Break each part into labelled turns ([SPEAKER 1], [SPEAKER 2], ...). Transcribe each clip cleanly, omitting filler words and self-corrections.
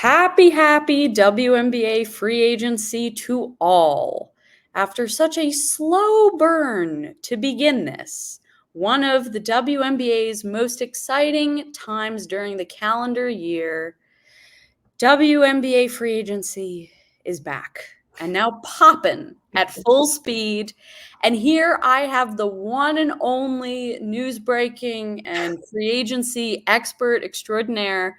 [SPEAKER 1] Happy WNBA free agency to all. After such a slow burn to begin this, one of the WNBA's most exciting times during the calendar year, WNBA free agency is back and now popping at full speed. And here I have the one and only news breaking and free agency expert extraordinaire,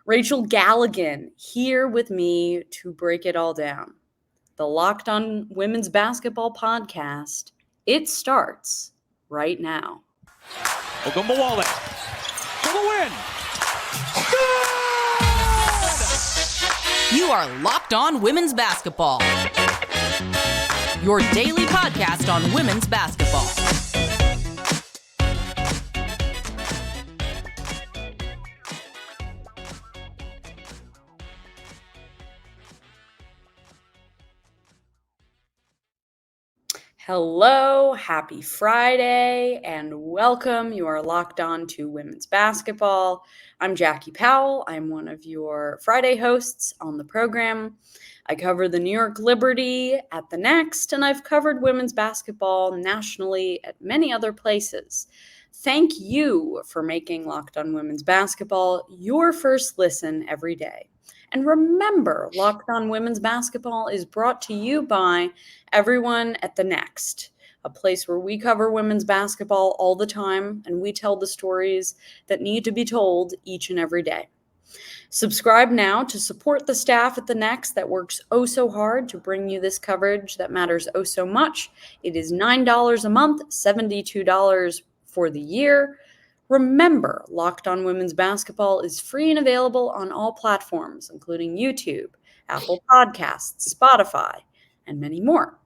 [SPEAKER 1] Rachel Galligan, here with me to break it all down. The Locked On Women's Basketball Podcast, it starts right now.
[SPEAKER 2] Ogwumike for the win.
[SPEAKER 3] You are Locked On Women's Basketball, your daily podcast on women's basketball.
[SPEAKER 1] Hello, happy Friday, and welcome. You are locked on to women's basketball. I'm Jackie Powell. I'm one of your Friday hosts on the program. I cover the New York Liberty at the Next, and I've covered women's basketball nationally at many other places. Thank you for making Locked On Women's Basketball your first listen every day. And remember, Locked On Women's Basketball is brought to you by everyone at the Next, a place where we cover women's basketball all the time, and we tell the stories that need to be told each and every day. Subscribe now to support the staff at the Next that works oh so hard to bring you this coverage that matters oh so much. It is $9 a month, $72 for the year. Remember, Locked On Women's Basketball is free and available on all platforms, including YouTube, Apple Podcasts, Spotify, and many more.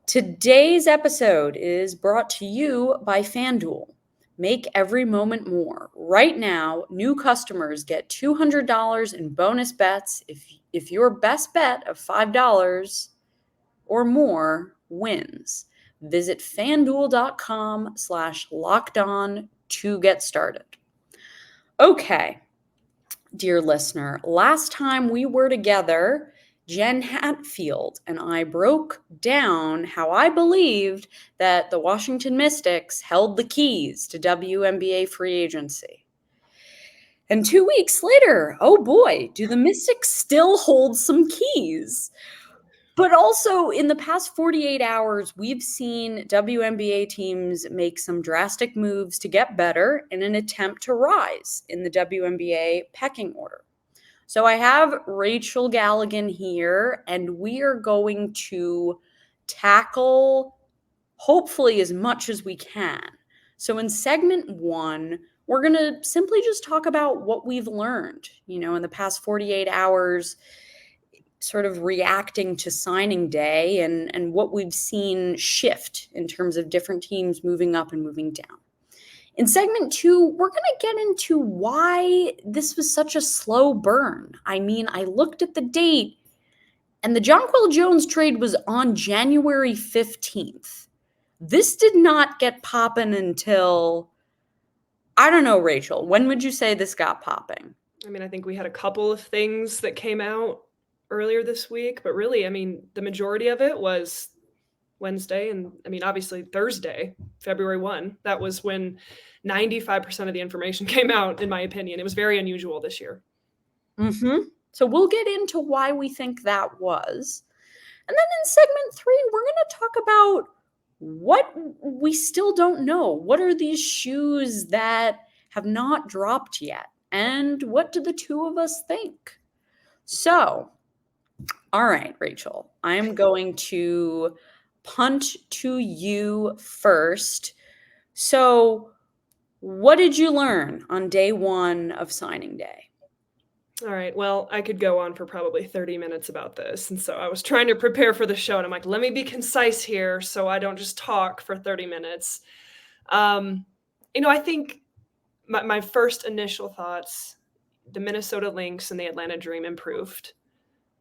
[SPEAKER 1] Today's episode is brought to you by FanDuel. Make every moment more. Right now, new customers get $200 in bonus bets if your best bet of $5 or more wins. Visit FanDuel.com/lockedon to get started. Okay, dear listener, last time we were together, Jen Hatfield and I broke down how I believed that the Washington Mystics held the keys to WNBA free agency. And 2 weeks later, oh boy, do the Mystics still hold some keys. But also, in the past 48 hours, we've seen WNBA teams make some drastic moves to get better in an attempt to rise in the WNBA pecking order. So I have Rachel Galligan here, and we are going to tackle, hopefully, as much as we can. So in segment one, we're going to simply just talk about what we've learned, in the past 48 hours, sort of reacting to signing day and what we've seen shift in terms of different teams moving up and moving down. In segment two, we're going to get into why this was such a slow burn. I mean, I looked at the date, and the Jonquel Jones trade was on January 15th. This did not get popping until, I don't know, Rachel, when would you say this got popping?
[SPEAKER 4] I mean, I think we had a couple of things that came out earlier this week, but really, the majority of it was Wednesday, and obviously Thursday, February 1. That was when 95% of the information came out, in my opinion. It was very unusual this year.
[SPEAKER 1] So we'll get into why we think that was. And then in segment 3, we're going to talk about what we still don't know. What are these shoes that have not dropped yet? And what do the two of us think? So, all right, Rachel, I'm going to punt to you first. So what did you learn on day one of signing day?
[SPEAKER 4] All right. Well, I could go on for probably 30 minutes about this. And so I was trying to prepare for the show, and I'm like, let me be concise here so I don't just talk for 30 minutes. I think my first initial thoughts, the Minnesota Lynx and the Atlanta Dream improved.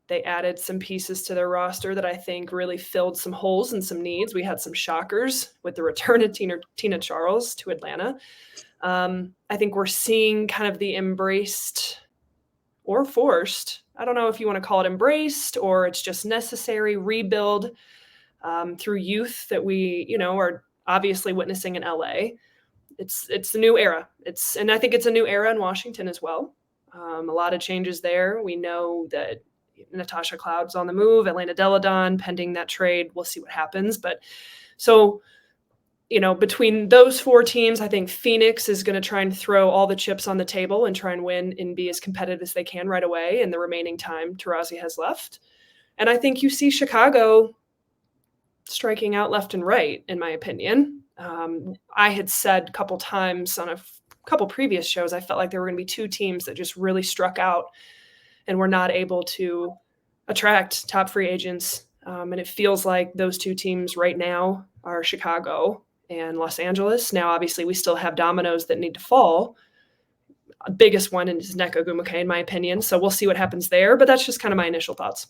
[SPEAKER 4] They added some pieces to their roster that I think really filled some holes and some needs. We had some shockers with the return of Tina Charles to Atlanta. I think we're seeing kind of the embraced or forced. I don't know if you want to call it embraced or it's just necessary rebuild through youth that we, are obviously witnessing in LA. It's a new era. And I think it's a new era in Washington as well. A lot of changes there. We know that Natasha Cloud's on the move, Elena Delle Donne, pending that trade. We'll see what happens. But so, between those 4 teams, I think Phoenix is going to try and throw all the chips on the table and try and win and be as competitive as they can right away in the remaining time Taurasi has left. And I think you see Chicago striking out left and right, in my opinion. I had said a couple times on a couple previous shows, I felt like there were going to be 2 teams that just really struck out and were not able to attract top free agents. And it feels like those 2 teams right now are Chicago and Los Angeles. Now, obviously, we still have dominoes that need to fall. The biggest one is Nneka Ogwumike, in my opinion. So we'll see what happens there. But that's just kind of my initial thoughts.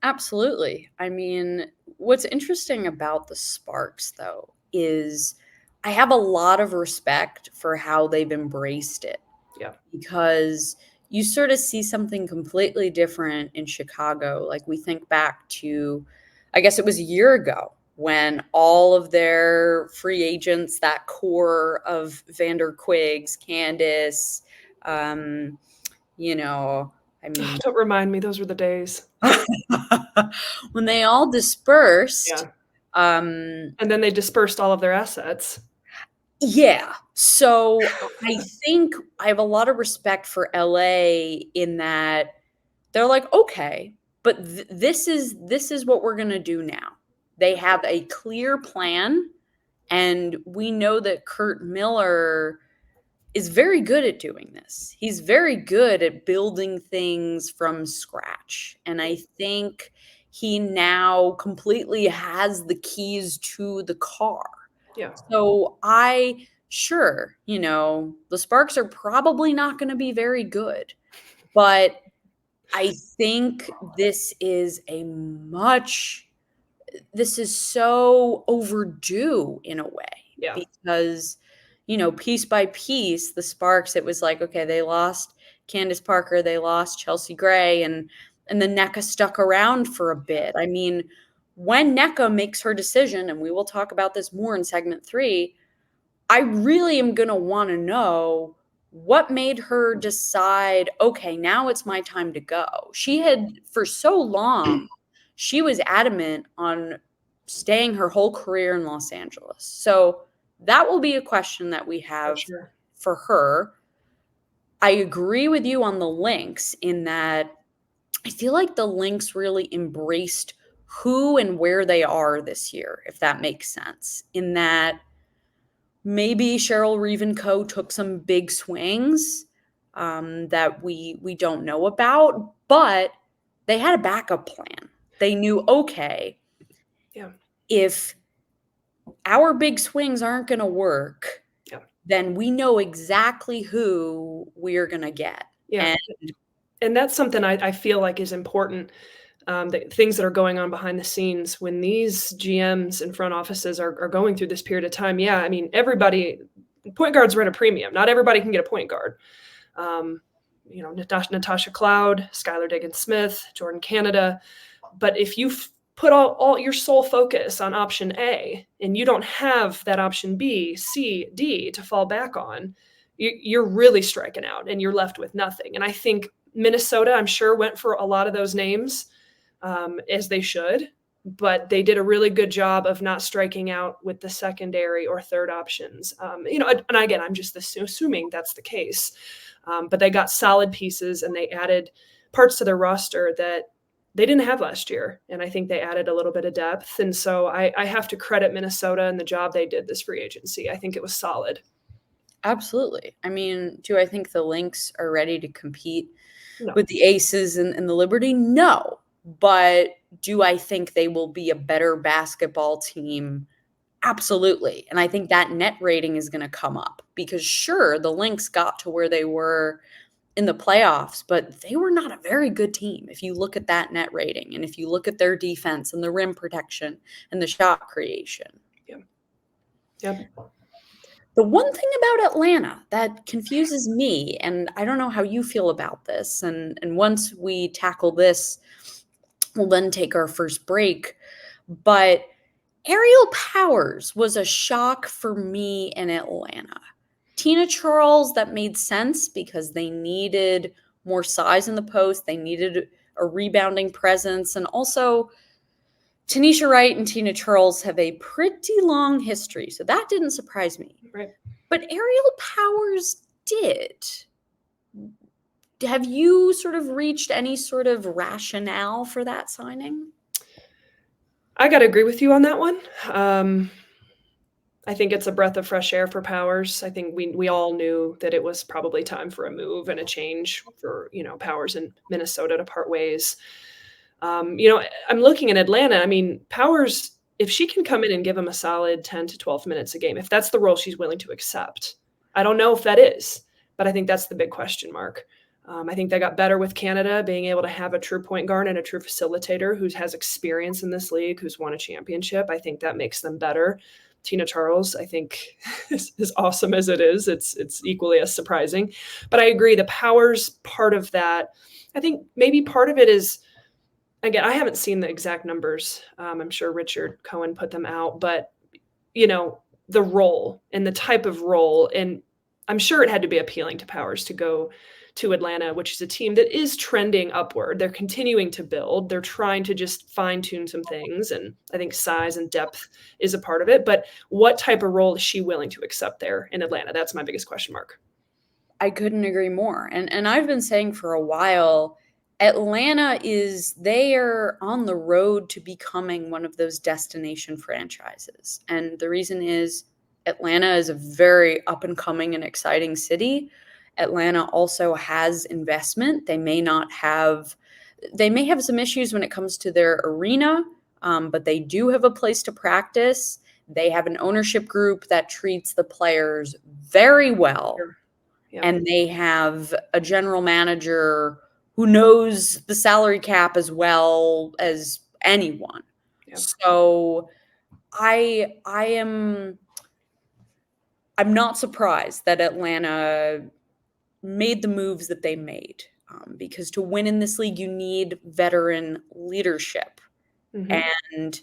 [SPEAKER 1] Absolutely. I mean, what's interesting about the Sparks, though, is I have a lot of respect for how they've embraced it.
[SPEAKER 4] Yeah.
[SPEAKER 1] Because you sort of see something completely different in Chicago. Like we think back to, I guess it was a year ago, when all of their free agents, that core of Vander Quigs, Candace, don't
[SPEAKER 4] remind me. Those were the days.
[SPEAKER 1] When they all dispersed.
[SPEAKER 4] Yeah. And then they dispersed all of their assets.
[SPEAKER 1] Yeah. So I think I have a lot of respect for LA in that they're like, okay, but this is what we're going to do now. They have a clear plan, and we know that Kurt Miller is very good at doing this. He's very good at building things from scratch. And I think he now completely has the keys to the car.
[SPEAKER 4] Yeah.
[SPEAKER 1] So the Sparks are probably not going to be very good, but I think this is so overdue in a way.
[SPEAKER 4] Yeah.
[SPEAKER 1] Because, piece by piece, the Sparks, it was like, okay, they lost Candace Parker, they lost Chelsea Gray, and then Nneka stuck around for a bit. I mean, when Nneka makes her decision, and we will talk about this more in segment 3, I really am going to want to know what made her decide, okay, now it's my time to go. She had, for so long, she was adamant on staying her whole career in Los Angeles. So that will be a question that we have for her. I agree with you on the Lynx in that I feel like the Lynx really embraced who and where they are this year, if that makes sense, in that maybe Cheryl Reeve and Co. took some big swings that we don't know about, but they had a backup plan. They knew, okay, if our big swings aren't going to work, then we know exactly who we are going to get.
[SPEAKER 4] Yeah. And that's something I feel like is important. Things that are going on behind the scenes when these GMs and front offices are going through this period of time. Yeah, I mean, point guards are at a premium. Not everybody can get a point guard. Natasha Cloud, Skylar Diggins-Smith, Jordan Canada. But if you put all your sole focus on option A and you don't have that option B, C, D to fall back on, you're really striking out and you're left with nothing. And I think Minnesota, I'm sure, went for a lot of those names, as they should, but they did a really good job of not striking out with the secondary or third options. And again, I'm just assuming that's the case. But they got solid pieces and they added parts to their roster that they didn't have last year. And I think they added a little bit of depth. And so I have to credit Minnesota and the job they did this free agency. I think it was solid.
[SPEAKER 1] Absolutely. I mean, do I think the Lynx are ready to compete with the Aces and the Liberty? No. But do I think they will be a better basketball team? Absolutely. And I think that net rating is going to come up because, sure, the Lynx got to where they were in the playoffs, but they were not a very good team if you look at that net rating and if you look at their defense and the rim protection and the shot creation.
[SPEAKER 4] Yeah.
[SPEAKER 1] The one thing about Atlanta that confuses me, and I don't know how you feel about this, and once we tackle this, we'll then take our first break, but Aerial Powers was a shock for me in Atlanta. Tina Charles, that made sense because they needed more size in the post. They needed a rebounding presence. And also, Tanisha Wright and Tina Charles have a pretty long history, so that didn't surprise me.
[SPEAKER 4] Right.
[SPEAKER 1] But Aerial Powers did. Have you sort of reached any sort of rationale for that signing?
[SPEAKER 4] I got to agree with you on that one. I think it's a breath of fresh air for Powers. I think we all knew that it was probably time for a move and a change for, Powers in Minnesota to part ways. I'm looking at Atlanta. I mean, Powers, if she can come in and give him a solid 10 to 12 minutes a game, if that's the role she's willing to accept, I don't know if that is, but I think that's the big question mark. I think they got better with Canada, being able to have a true point guard and a true facilitator who has experience in this league, who's won a championship. I think that makes them better. Tina Charles, I think, is as awesome as it is. It's equally as surprising. But I agree, the Powers part of that, I think maybe part of it is, again, I haven't seen the exact numbers. I'm sure Richard Cohen put them out, but, the role and the type of role, and I'm sure it had to be appealing to Powers to go to Atlanta, which is a team that is trending upward. They're continuing to build. They're trying to just fine tune some things. And I think size and depth is a part of it. But what type of role is she willing to accept there in Atlanta? That's my biggest question mark.
[SPEAKER 1] I couldn't agree more. And I've been saying for a while, Atlanta they are on the road to becoming one of those destination franchises. And the reason is Atlanta is a very up and coming and exciting city. Atlanta also has investment. They may have some issues when it comes to their arena, but they do have a place to practice. They have an ownership group that treats the players very well. Yeah. And they have a general manager who knows the salary cap as well as anyone. Yeah. So I'm not surprised that Atlanta made the moves that they made, because to win in this league, you need veteran leadership. Mm-hmm. And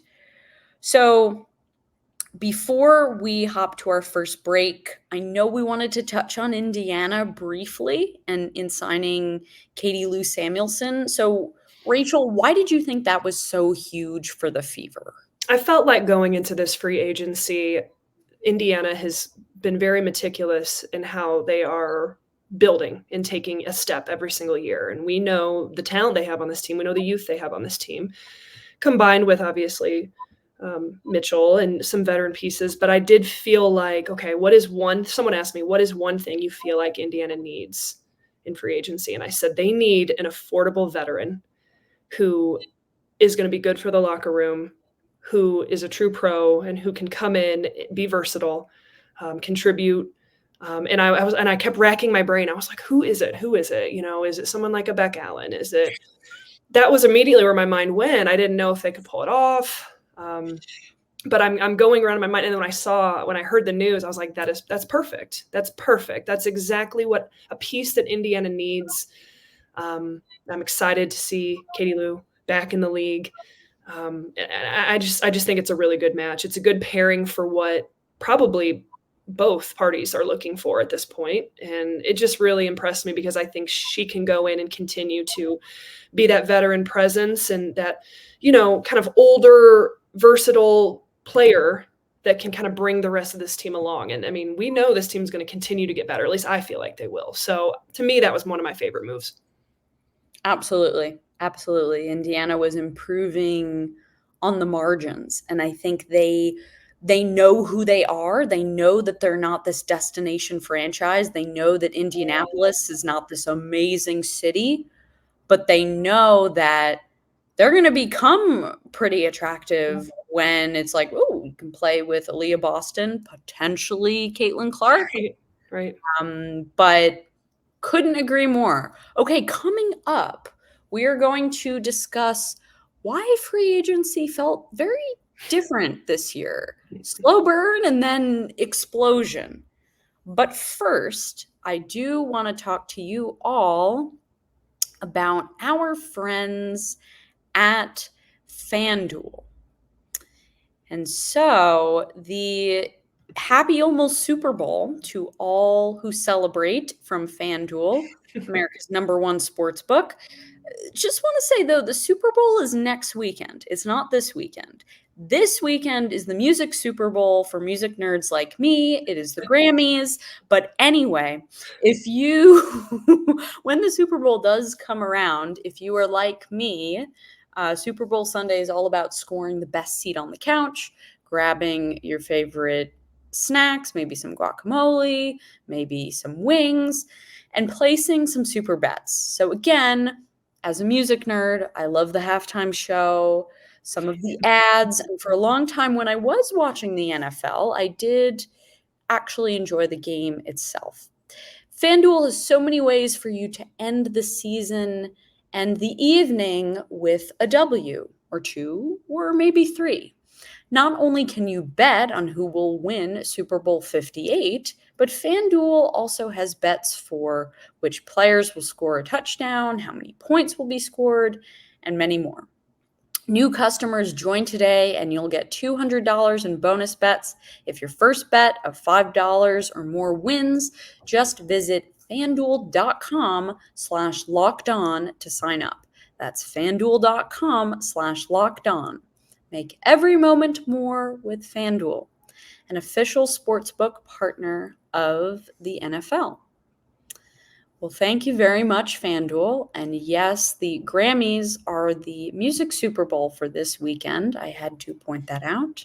[SPEAKER 1] so before we hop to our first break, I know we wanted to touch on Indiana briefly and in signing Katie Lou Samuelson. So Rachel, why did you think that was so huge for the Fever?
[SPEAKER 4] I felt like going into this free agency, Indiana has been very meticulous in how they are building and taking a step every single year. And we know the talent they have on this team. We know the youth they have on this team, combined with obviously Mitchell and some veteran pieces. But I did feel like, okay, someone asked me, what is one thing you feel like Indiana needs in free agency? And I said, they need an affordable veteran who is going to be good for the locker room, who is a true pro and who can come in, be versatile, contribute. And I kept racking my brain. I was like, who is it? Is it someone like a Beck Allen? That was immediately where my mind went. I didn't know if they could pull it off. But I'm going around in my mind. And when I heard the news, I was like, that's perfect. That's perfect. That's exactly what a piece that Indiana needs. I'm excited to see Katie Lou back in the league. And I just think it's a really good match. It's a good pairing for what probably both parties are looking for at this point. And it just really impressed me because I think she can go in and continue to be that veteran presence and that, kind of older, versatile player that can kind of bring the rest of this team along. And I mean, we know this team's going to continue to get better. At least I feel like they will. So to me, that was one of my favorite moves.
[SPEAKER 1] Absolutely. Absolutely. Indiana was improving on the margins. And I think they know who they are. They know that they're not this destination franchise. They know that Indianapolis is not this amazing city, but they know that they're going to become pretty attractive when it's like, oh, you can play with Aaliyah Boston, potentially Caitlin Clark.
[SPEAKER 4] Right.
[SPEAKER 1] But couldn't agree more. Okay, coming up, we are going to discuss why free agency felt very different this year. Slow burn and then explosion. But first, I do want to talk to you all about our friends at FanDuel. And so the happy almost Super Bowl to all who celebrate from FanDuel, America's #1 sports book. Just want to say, though, the Super Bowl is next weekend. It's not this weekend. This weekend is the music Super Bowl for music nerds like me. It is the Grammys. But anyway, if you, when the Super Bowl does come around, if you are like me, Super Bowl Sunday is all about scoring the best seat on the couch, grabbing your favorite snacks, maybe some guacamole, maybe some wings, and placing some super bets. So again, as a music nerd, I love the halftime show, some of the ads, and for a long time when I was watching the NFL, I did actually enjoy the game itself. FanDuel has so many ways for you to end the season and the evening with a W or 2 or maybe 3. Not only can you bet on who will win Super Bowl 58, but FanDuel also has bets for which players will score a touchdown, how many points will be scored, and many more. New customers join today and you'll get $200 in bonus bets if your first bet of $5 or more wins. Just visit FanDuel.com/lockedon to sign up. That's FanDuel.com/lockedon. Make every moment more with FanDuel, an official sportsbook partner of the NFL. Well, thank you very much, FanDuel. And yes, the Grammys are the music Super Bowl for this weekend. I had to point that out.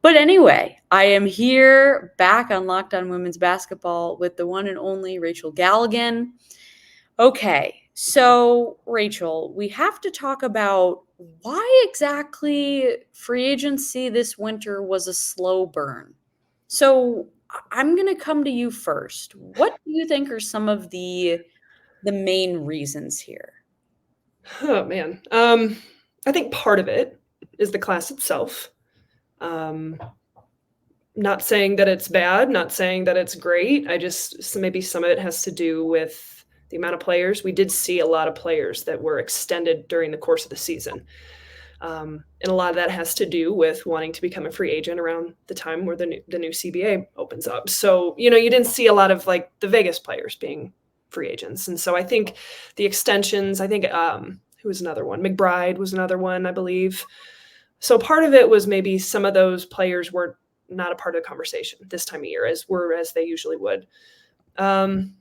[SPEAKER 1] But anyway, I am here back on Locked On Women's Basketball with the one and only Rachel Galligan. Okay, so Rachel, we have to talk about why exactly free agency this winter was a slow burn. So I'm going to come to you first. What do you think are some of the main reasons here?
[SPEAKER 4] Oh man. I think part of it is the class itself. Not saying that it's bad, not saying that it's great. Maybe some of it has to do with the amount of players. We did see a lot of players that were extended during the course of the season. And a lot of that has to do with wanting to become a free agent around the time where the new CBA opens up. So, you didn't see a lot of like the Vegas players being free agents. And so I think the extensions, who was another one? McBride was another one, I believe. So part of it was maybe some of those players were not a part of the conversation this time of year as they usually would. The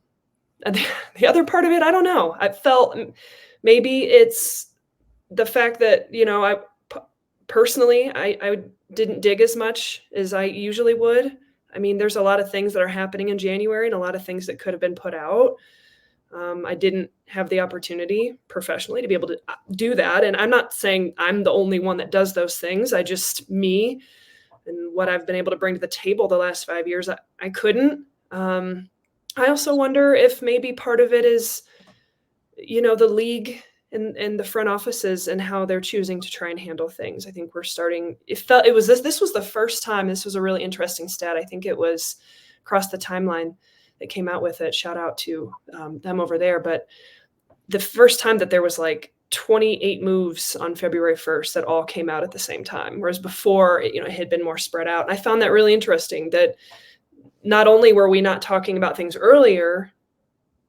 [SPEAKER 4] other part of it, I don't know. I felt maybe it's the fact that, I personally didn't dig as much as I usually would. I mean, there's a lot of things that are happening in January and a lot of things that could have been put out. I didn't have the opportunity professionally to be able to do that. And I'm not saying I'm the only one that does those things. Me and what I've been able to bring to the table the last 5 years, I couldn't. I also wonder if maybe part of it is, the league and the front offices and how they're choosing to try and handle things. I think this was the first time. This was a really interesting stat. I think it was Across the Timeline that came out with it. Shout out to them over there. But the first time that there was like 28 moves on February 1st that all came out at the same time, whereas before, it had been more spread out. And I found that really interesting that not only were we not talking about things earlier,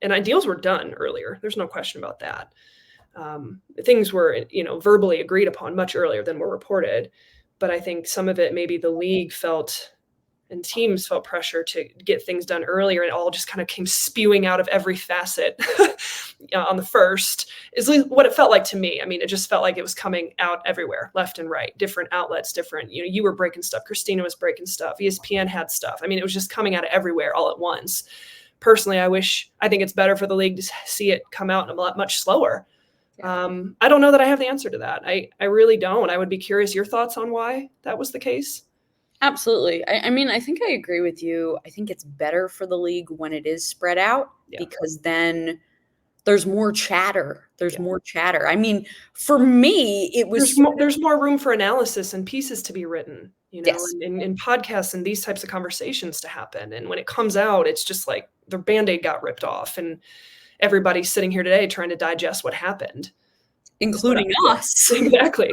[SPEAKER 4] and deals were done earlier. There's no question about that. Things were, verbally agreed upon much earlier than were reported. But I think some of it, maybe the league felt and teams felt pressure to get things done earlier, and it all just kind of came spewing out of every facet on the first, is what it felt like to me. I mean, it just felt like it was coming out everywhere, left and right, different outlets, different, you were breaking stuff. Christina was breaking stuff. ESPN had stuff. I mean, it was just coming out of everywhere all at once. Personally, I think it's better for the league to see it come out in a much slower. Yeah. I don't know that I have the answer to that. I really don't. I would be curious your thoughts on why that was the case.
[SPEAKER 1] Absolutely. I mean, I think I agree with you. I think it's better for the league when it is spread out because then there's more chatter. There's more chatter. I mean, for me, it was
[SPEAKER 4] there's more room for analysis and pieces to be written,
[SPEAKER 1] yes.
[SPEAKER 4] in podcasts and these types of conversations to happen. And when it comes out, it's just like the Band-Aid got ripped off and everybody's sitting here today trying to digest what happened.
[SPEAKER 1] Including us.
[SPEAKER 4] Exactly.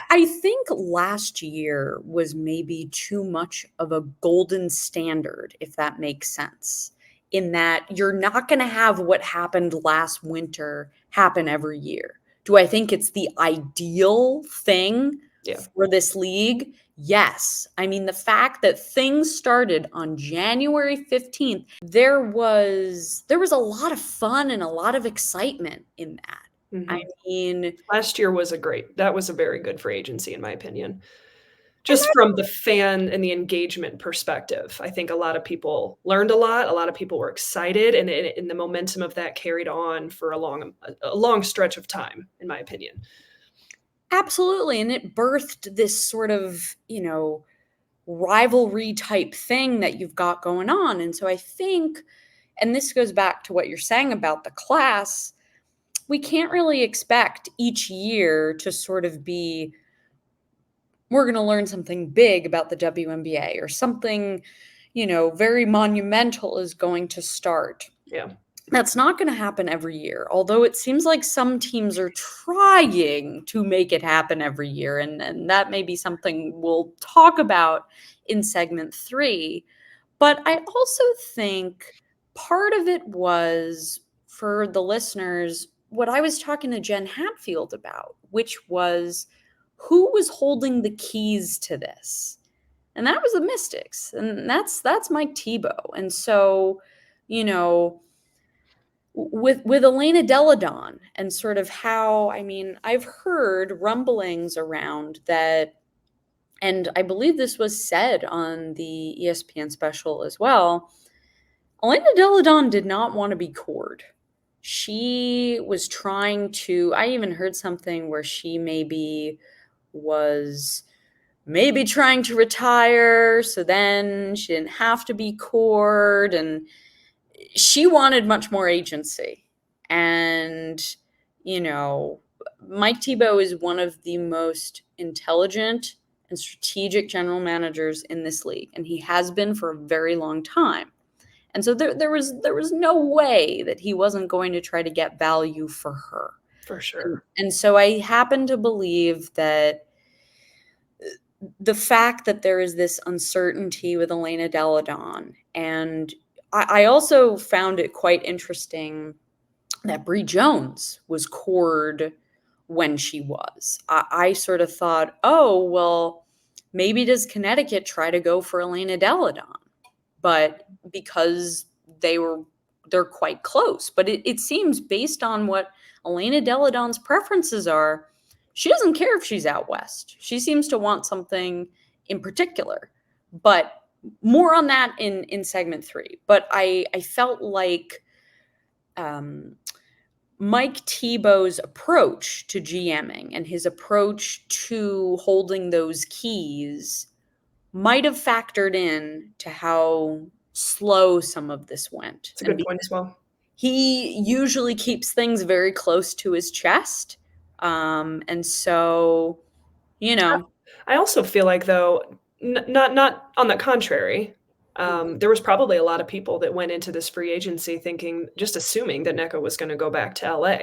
[SPEAKER 1] I think last year was maybe too much of a golden standard, if that makes sense, in that you're not going to have what happened last winter happen every year. Do I think it's the ideal thing for this league? Yes. I mean, the fact that things started on January 15th, there was a lot of fun and a lot of excitement in that.
[SPEAKER 4] Mm-hmm.
[SPEAKER 1] I mean,
[SPEAKER 4] last year was that was a very good free agency, in my opinion. Just from the fan and the engagement perspective, I think a lot of people learned a lot. A lot of people were excited, and the momentum of that carried on for a long stretch of time, in my opinion.
[SPEAKER 1] Absolutely. And it birthed this sort of, rivalry type thing that you've got going on. And so I think, and this goes back to what you're saying about the class, we can't really expect each year to sort of be, we're going to learn something big about the WNBA or something, very monumental is going to start.
[SPEAKER 4] Yeah.
[SPEAKER 1] That's not going to happen every year, although it seems like some teams are trying to make it happen every year. And that may be something we'll talk about in segment 3. But I also think part of it was, for the listeners, what I was talking to Jen Hatfield about, which was who was holding the keys to this. And that was the Mystics. And that's Mike Thibault. And so, with Elena Delle Donne and sort of how, I mean, I've heard rumblings around that, and I believe this was said on the ESPN special as well, Elena Delle Donne did not want to be cored. She was trying to, I even heard something where she was trying to retire, so then she didn't have to be cored, and she wanted much more agency. And, Mike Thibault is one of the most intelligent and strategic general managers in this league, and he has been for a very long time. And so there was no way that he wasn't going to try to get value for her.
[SPEAKER 4] For sure.
[SPEAKER 1] And so I happen to believe that the fact that there is this uncertainty with Elena Delle Donne, and I also found it quite interesting that Bree Jones was cored when she was. I sort of thought, oh, well, maybe does Connecticut try to go for Elena Delle Donne? But because they're quite close. But it seems, based on what Elena Delle Donne's preferences are, she doesn't care if she's out west. She seems to want something in particular. But more on that in segment 3. But I felt like Mike Thibault's approach to GMing and his approach to holding those keys might have factored in to how slow some of this went.
[SPEAKER 4] It's a good point as well.
[SPEAKER 1] He usually keeps things very close to his chest. And so,
[SPEAKER 4] I also feel like, though, not on the contrary, there was probably a lot of people that went into this free agency just assuming that Nneka was going to go back to LA.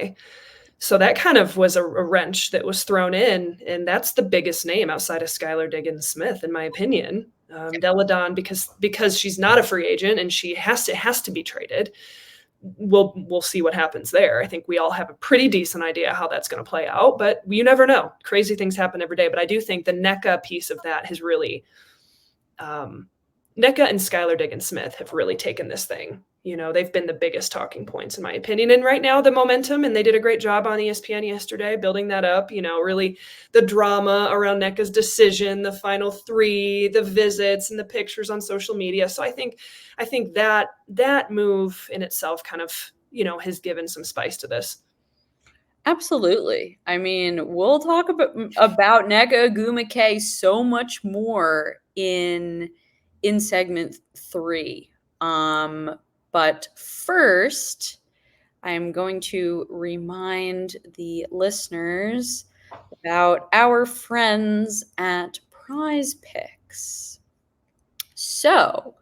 [SPEAKER 4] So that kind of was a wrench that was thrown in, and that's the biggest name outside of Skylar Diggins-Smith, in my opinion. Delle Donne, because she's not a free agent and she has to be traded. We'll see what happens there. I think we all have a pretty decent idea how that's going to play out, but you never know. Crazy things happen every day. But I do think the Nneka piece of that has really, Nneka and Skylar Diggins-Smith have really taken this thing. They've been the biggest talking points, in my opinion. And right now, the momentum, and they did a great job on ESPN yesterday, building that up, really the drama around Nneka's decision, the final 3, the visits, and the pictures on social media. So I think that move in itself kind of, has given some spice to this.
[SPEAKER 1] Absolutely. I mean, we'll talk about Nneka Ogwumike so much more in segment 3. But first, I am going to remind the listeners about our friends at Prize Picks. So,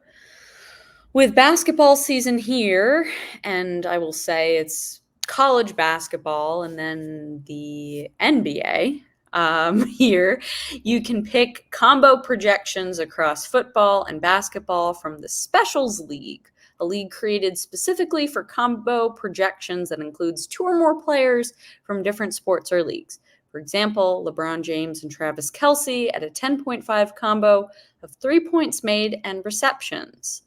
[SPEAKER 1] with basketball season here, and I will say it's college basketball and then the NBA here, you can pick combo projections across football and basketball from the Specials League, a league created specifically for combo projections that includes 2 or more players from different sports or leagues. For example, LeBron James and Travis Kelce at a 10.5 combo of 3 points made and receptions.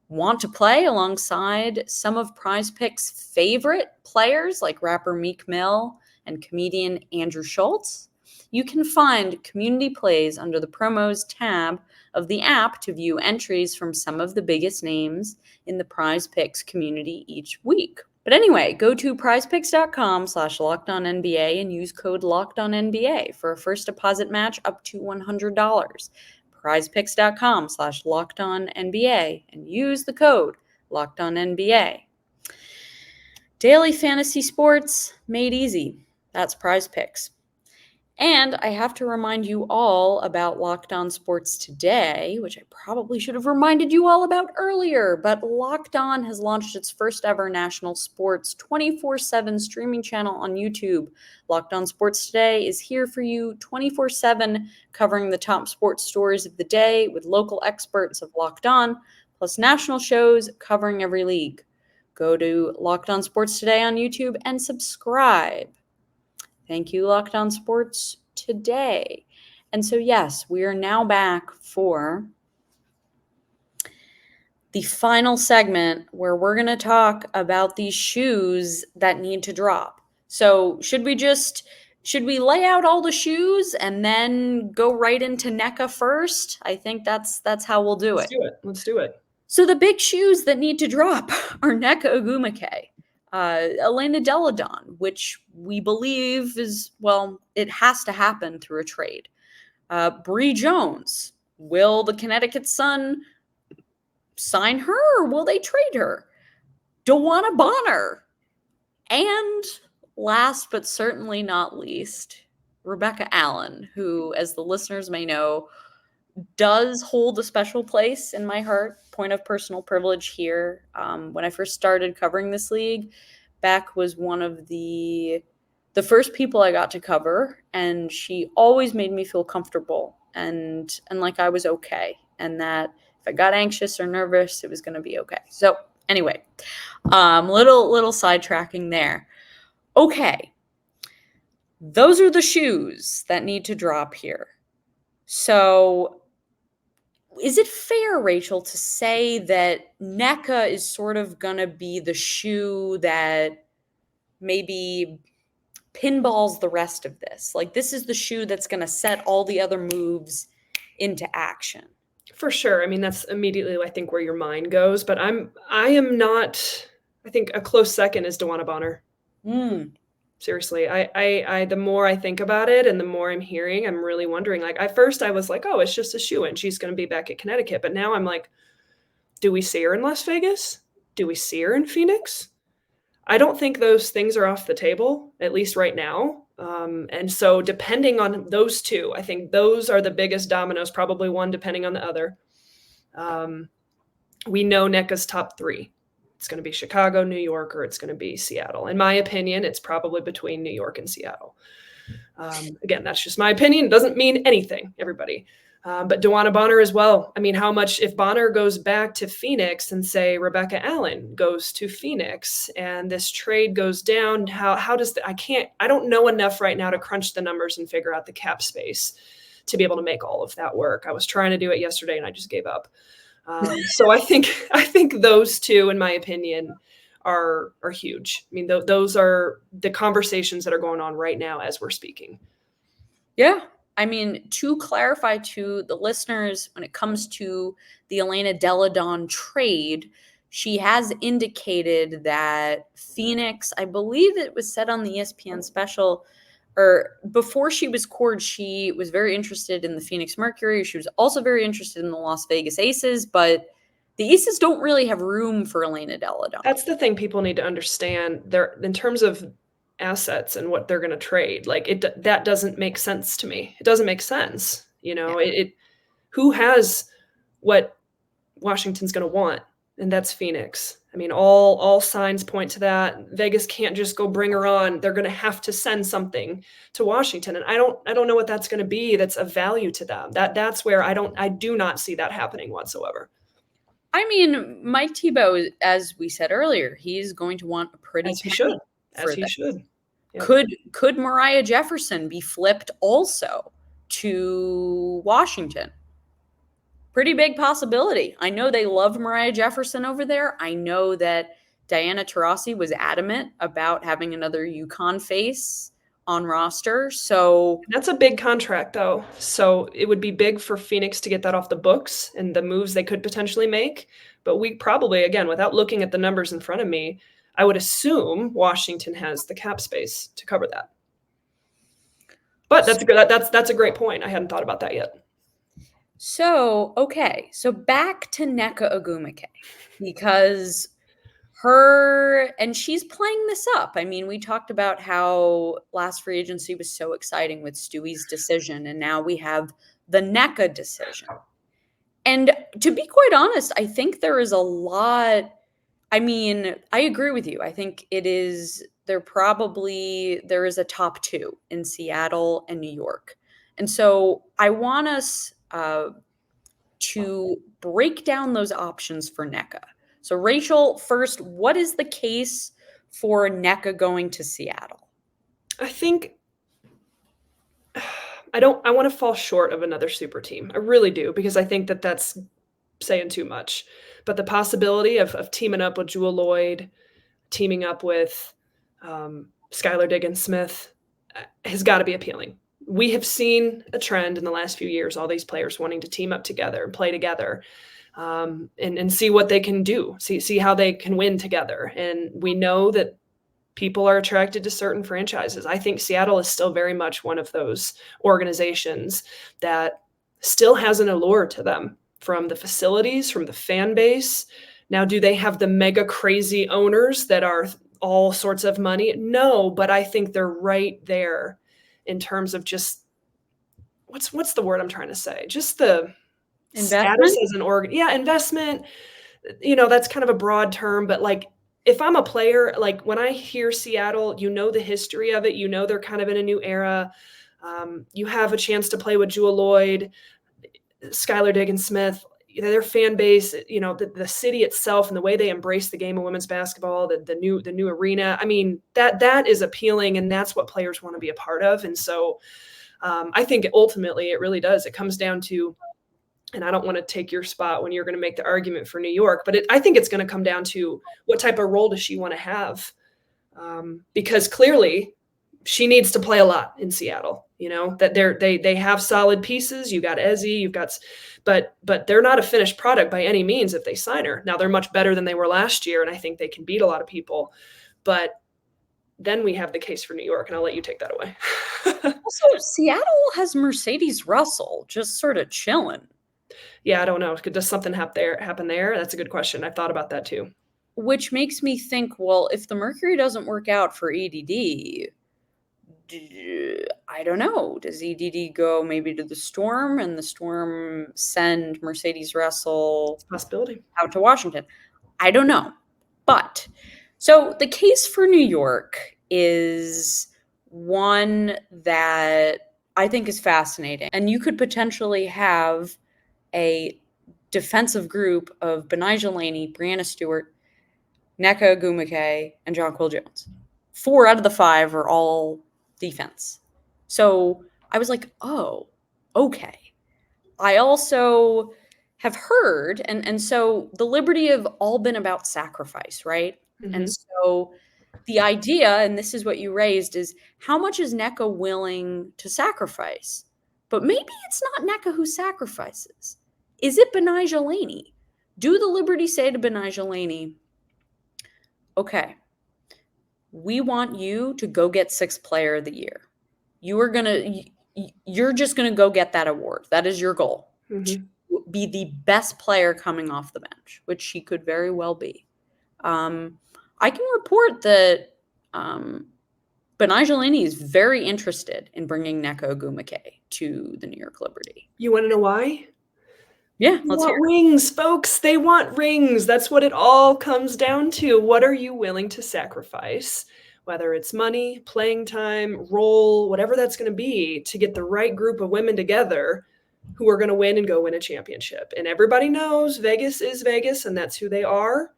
[SPEAKER 1] Want to play alongside some of Prize Picks' favorite players like rapper Meek Mill and comedian Andrew Schultz? You can find community plays under the promos tab of the app to view entries from some of the biggest names in the Prize Picks community each week. But anyway, go to prizepicks.com/LockedOnNBA and use code LockedOnNBA for a first deposit match up to $100. prizepicks.com/LockedOnNBA and use the code LockedOnNBA. Daily fantasy sports made easy. That's Prize Picks. And I have to remind you all about Locked On Sports Today, which I probably should have reminded you all about earlier, but Locked On has launched its first ever national sports 24/7 streaming channel on YouTube. Locked On Sports Today is here for you 24/7, covering the top sports stories of the day with local experts of Locked On, plus national shows covering every league. Go to Locked On Sports Today on YouTube and subscribe. Thank you, Locked On Sports Today. And so, yes, we are now back for the final segment where we're going to talk about these shoes that need to drop. So should we lay out all the shoes and then go right into Nneka first? I think that's how we'll do it.
[SPEAKER 4] Let's do it.
[SPEAKER 1] So the big shoes that need to drop are Nneka Ogwumike, Elena Delle Donne, which we believe is, it has to happen through a trade. Bree Jones, will the Connecticut Sun sign her or will they trade her? DeWanna Bonner. And last but certainly not least, Rebecca Allen, who, as the listeners may know, does hold a special place in my heart, point of personal privilege here. When I first started covering this league, Beck was one of the first people I got to cover, and she always made me feel comfortable and like I was okay, and that if I got anxious or nervous, it was going to be okay. So anyway, little sidetracking there. Okay, those are the shoes that need to drop here. So is it fair, Rachel, to say that Nneka is sort of going to be the shoe that maybe pinballs the rest of this? Like, this is the shoe that's going to set all the other moves into action.
[SPEAKER 4] For sure. I mean, that's immediately, I think, where your mind goes. But I am not. I think a close second is DeWanna Bonner. Seriously, I the more I think about it and the more I'm hearing, I'm really wondering. Like, at first I was like, oh, it's just a shoe and she's going to be back at Connecticut. But now I'm like, do we see her in Las Vegas? Do we see her in Phoenix? I don't think those things are off the table, at least right now. And so depending on those two, I think those are the biggest dominoes, probably one depending on the other. We know Nneka's top 3. It's going to be Chicago, New York, or it's going to be Seattle. In my opinion, it's probably between New York and Seattle. Again, that's just my opinion. It doesn't mean anything, everybody. But DeWanna Bonner as well. I mean, how much, if Bonner goes back to Phoenix and say Rebecca Allen goes to Phoenix and this trade goes down, how does I don't know enough right now to crunch the numbers and figure out the cap space to be able to make all of that work. I was trying to do it yesterday and I just gave up. So I think those two, in my opinion, are huge. I mean, those are the conversations that are going on right now as we're speaking.
[SPEAKER 1] Yeah. I mean, to clarify to the listeners, when it comes to the Elena Delle Donne trade, she has indicated that Phoenix, I believe it was said on the ESPN special, or before she was cored, she was very interested in the Phoenix Mercury. She was also very interested in the Las Vegas Aces, but The Aces don't really have room for Elena Delle Donne.
[SPEAKER 4] That's the thing people need to understand. They're, in terms of assets and what they're going to trade, like that doesn't make sense to me. It doesn't make sense. Who has what Washington's going to want? And that's Phoenix. I mean, all signs point to that. Vegas can't just go bring her on. They're going to have to send something to Washington. And I don't know what that's going to be that's of value to them. That's where I do not see that happening whatsoever.
[SPEAKER 1] I mean, Mike Thibault, as we said earlier, he's going to want a pretty
[SPEAKER 4] As he should. Yeah.
[SPEAKER 1] Could Mariah Jefferson be flipped also to Washington? Pretty big possibility. I know they love Mariah Jefferson over there. I know that Diana Taurasi was adamant about having another UConn face on roster. So
[SPEAKER 4] that's a big contract, though. So it would be big for Phoenix to get that off the books and the moves they could potentially make. But we probably, again, without looking at the numbers in front of me, I would assume Washington has the cap space to cover that. But that's a great point. I hadn't thought about that yet.
[SPEAKER 1] So, okay. So back to Nneka Ogwumike, because she's playing this up. I mean, we talked about how last free agency was so exciting with Stewie's decision, and now we have the Nneka decision. And to be quite honest, I think there is a lot. I mean, I agree with you. I think there is a top two in Seattle and New York. And so I want us to break down those options for Nneka. So Rachel, first, what is the case for Nneka going to Seattle?
[SPEAKER 4] I think I want to fall short of another super team. I really do, because I think that's saying too much. But the possibility of teaming up with Jewell Loyd, teaming up with Skylar Diggins-Smith has got to be appealing. We have seen a trend in the last few years, all these players wanting to team up together and play together, and see what they can do, see how they can win together. And we know that people are attracted to certain franchises. I think Seattle is still very much one of those organizations that still has an allure to them, from the facilities, from the fan base. Now, do they have the mega crazy owners that are all sorts of money? No, but I think they're right there in terms of just what's the word I'm trying to say? Just the status as an org. Yeah, investment. That's kind of a broad term, but like, if I'm a player, like when I hear Seattle, the history of it, they're kind of in a new era. You have a chance to play with Jewell Loyd, Skylar Diggins-Smith, their fan base, the city itself and the way they embrace the game of women's basketball, the new arena. I mean, that is appealing, and that's what players want to be a part of. And so I think ultimately it really does. It comes down to, and I don't want to take your spot when you're going to make the argument for New York, but I think it's going to come down to what type of role does she want to have? Because clearly she needs to play a lot in Seattle. That they have solid pieces. You got Ezzy, but they're not a finished product by any means if they sign her. Now they're much better than they were last year, and I think they can beat a lot of people. But then we have the case for New York, and I'll let you take that away.
[SPEAKER 1] Also, Seattle has Mercedes Russell just sort of chilling.
[SPEAKER 4] Yeah, I don't know. Does something happen there? That's a good question. I've thought about that too.
[SPEAKER 1] Which makes me think, well, if the Mercury doesn't work out for EDD, I don't know. Does EDD go maybe to the Storm, and the Storm send Mercedes Russell
[SPEAKER 4] possibility
[SPEAKER 1] out to Washington? I don't know. But so the case for New York is one that I think is fascinating. And you could potentially have a defensive group of Betnijah Laney, Brianna Stewart, Nneka Ogwumike, and Jonquel Jones. 4 out of the 5 are all defense. So I was like, oh, okay. I also have heard, and so the Liberty have all been about sacrifice, right? Mm-hmm. And so the idea, and this is what you raised, is how much is Nneka willing to sacrifice? But maybe it's not Nneka who sacrifices. Is it Betnijah Laney? Do the Liberty say to Betnijah Laney, okay, we want you to go get 6th Player of the Year. You're just gonna go get that award. That is your goal. Mm-hmm. be the best player coming off the bench, which she could very well be. I can report that Benai is very interested in bringing Nneka Ogwumike to the New York Liberty.
[SPEAKER 4] You want to know why?
[SPEAKER 1] Yeah,
[SPEAKER 4] They want rings, folks. They want rings. That's what it all comes down to. What are you willing to sacrifice, whether it's money, playing time, role, whatever that's going to be, to get the right group of women together who are going to win and go win a championship? And everybody knows Vegas is Vegas, and that's who they are.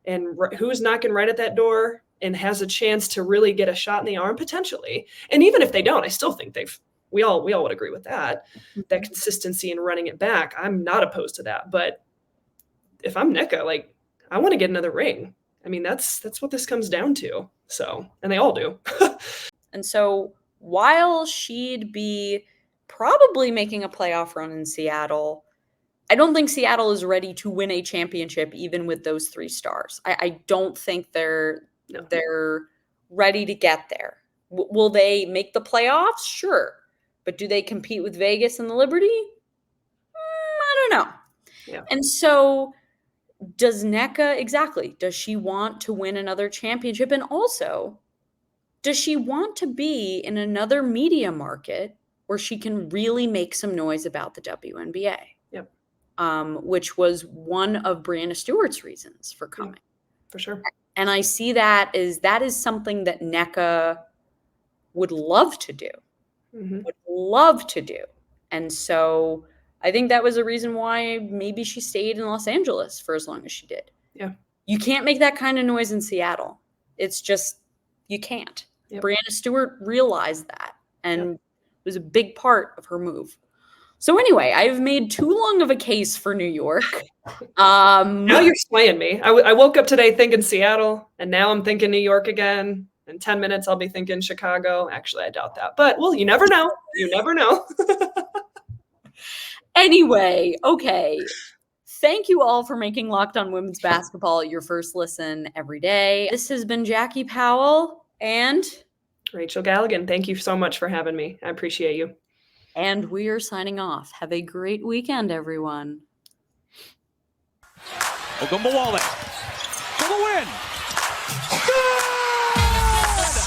[SPEAKER 4] And who's knocking right at that door and has a chance to really get a shot in the arm potentially. And even if they don't, I still think we all would agree with that consistency and running it back. I'm not opposed to that. But if I'm Nneka, like, I want to get another ring. I mean, that's what this comes down to. So, and they all do.
[SPEAKER 1] And so while she'd be probably making a playoff run in Seattle, I don't think Seattle is ready to win a championship even with those 3 stars. I don't think they're ready to get there. Will they make the playoffs? Sure. But do they compete with Vegas and the Liberty? I don't know.
[SPEAKER 4] Yeah.
[SPEAKER 1] And so does Nneka, does she want to win another championship? And also, does she want to be in another media market where she can really make some noise about the WNBA?
[SPEAKER 4] Yep.
[SPEAKER 1] Which was one of Brianna Stewart's reasons for coming.
[SPEAKER 4] Yeah, for sure.
[SPEAKER 1] And I see that is something that Nneka would love to do. Would love to do. And so I think that was a reason why maybe she stayed in Los Angeles for as long as she did.
[SPEAKER 4] Yeah.
[SPEAKER 1] You can't make that kind of noise in Seattle. It's just, you can't. Yep. Brianna Stewart realized that and was a big part of her move. So anyway, I've made too long of a case for New York.
[SPEAKER 4] Now you're swaying me. I woke up today thinking Seattle, and now I'm thinking New York again. In 10 minutes, I'll be thinking Chicago. Actually, I doubt that. But, well, you never know. You never know.
[SPEAKER 1] Anyway, okay. Thank you all for making Locked On Women's Basketball your first listen every day. This has been Jackie Powell and
[SPEAKER 4] Rachel Galligan. Thank you so much for having me. I appreciate you.
[SPEAKER 1] And we are signing off. Have a great weekend, everyone.
[SPEAKER 2] Ogwumike for the win. Good!